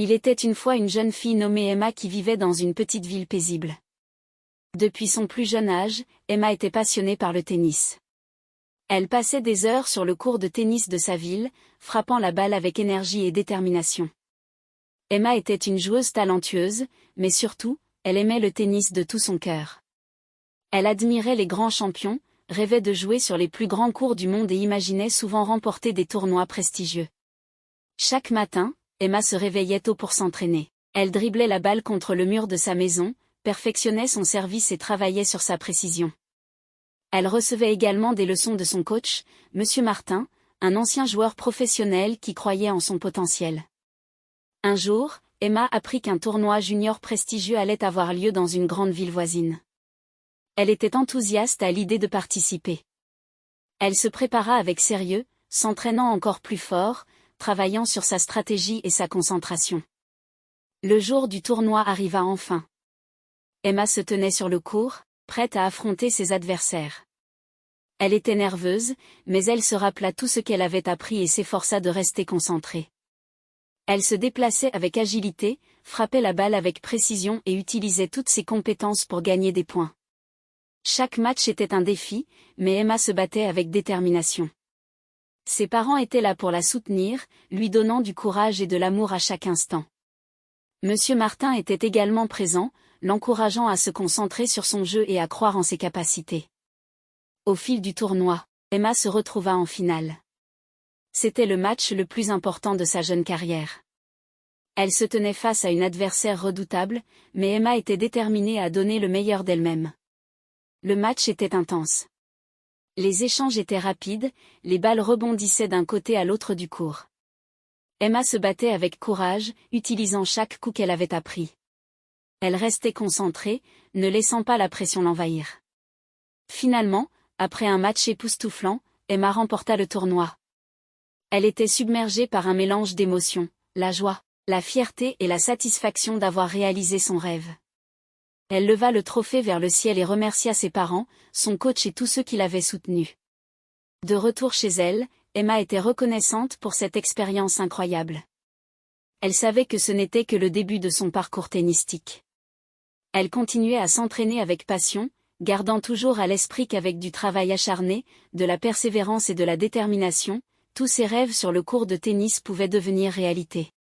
Il était une fois une jeune fille nommée Emma qui vivait dans une petite ville paisible. Depuis son plus jeune âge, Emma était passionnée par le tennis. Elle passait des heures sur le court de tennis de sa ville, frappant la balle avec énergie et détermination. Emma était une joueuse talentueuse, mais surtout, elle aimait le tennis de tout son cœur. Elle admirait les grands champions, rêvait de jouer sur les plus grands courts du monde et imaginait souvent remporter des tournois prestigieux. Chaque matin, Emma se réveillait tôt pour s'entraîner. Elle driblait la balle contre le mur de sa maison, perfectionnait son service et travaillait sur sa précision. Elle recevait également des leçons de son coach, Monsieur Martin, un ancien joueur professionnel qui croyait en son potentiel. Un jour, Emma apprit qu'un tournoi junior prestigieux allait avoir lieu dans une grande ville voisine. Elle était enthousiaste à l'idée de participer. Elle se prépara avec sérieux, s'entraînant encore plus fort, travaillant sur sa stratégie et sa concentration. Le jour du tournoi arriva enfin. Emma se tenait sur le court, prête à affronter ses adversaires. Elle était nerveuse, mais elle se rappela tout ce qu'elle avait appris et s'efforça de rester concentrée. Elle se déplaçait avec agilité, frappait la balle avec précision et utilisait toutes ses compétences pour gagner des points. Chaque match était un défi, mais Emma se battait avec détermination. Ses parents étaient là pour la soutenir, lui donnant du courage et de l'amour à chaque instant. Monsieur Martin était également présent, l'encourageant à se concentrer sur son jeu et à croire en ses capacités. Au fil du tournoi, Emma se retrouva en finale. C'était le match le plus important de sa jeune carrière. Elle se tenait face à une adversaire redoutable, mais Emma était déterminée à donner le meilleur d'elle-même. Le match était intense. Les échanges étaient rapides, les balles rebondissaient d'un côté à l'autre du court. Emma se battait avec courage, utilisant chaque coup qu'elle avait appris. Elle restait concentrée, ne laissant pas la pression l'envahir. Finalement, après un match époustouflant, Emma remporta le tournoi. Elle était submergée par un mélange d'émotions, la joie, la fierté et la satisfaction d'avoir réalisé son rêve. Elle leva le trophée vers le ciel et remercia ses parents, son coach et tous ceux qui l'avaient soutenue. De retour chez elle, Emma était reconnaissante pour cette expérience incroyable. Elle savait que ce n'était que le début de son parcours tennistique. Elle continuait à s'entraîner avec passion, gardant toujours à l'esprit qu'avec du travail acharné, de la persévérance et de la détermination, tous ses rêves sur le court de tennis pouvaient devenir réalité.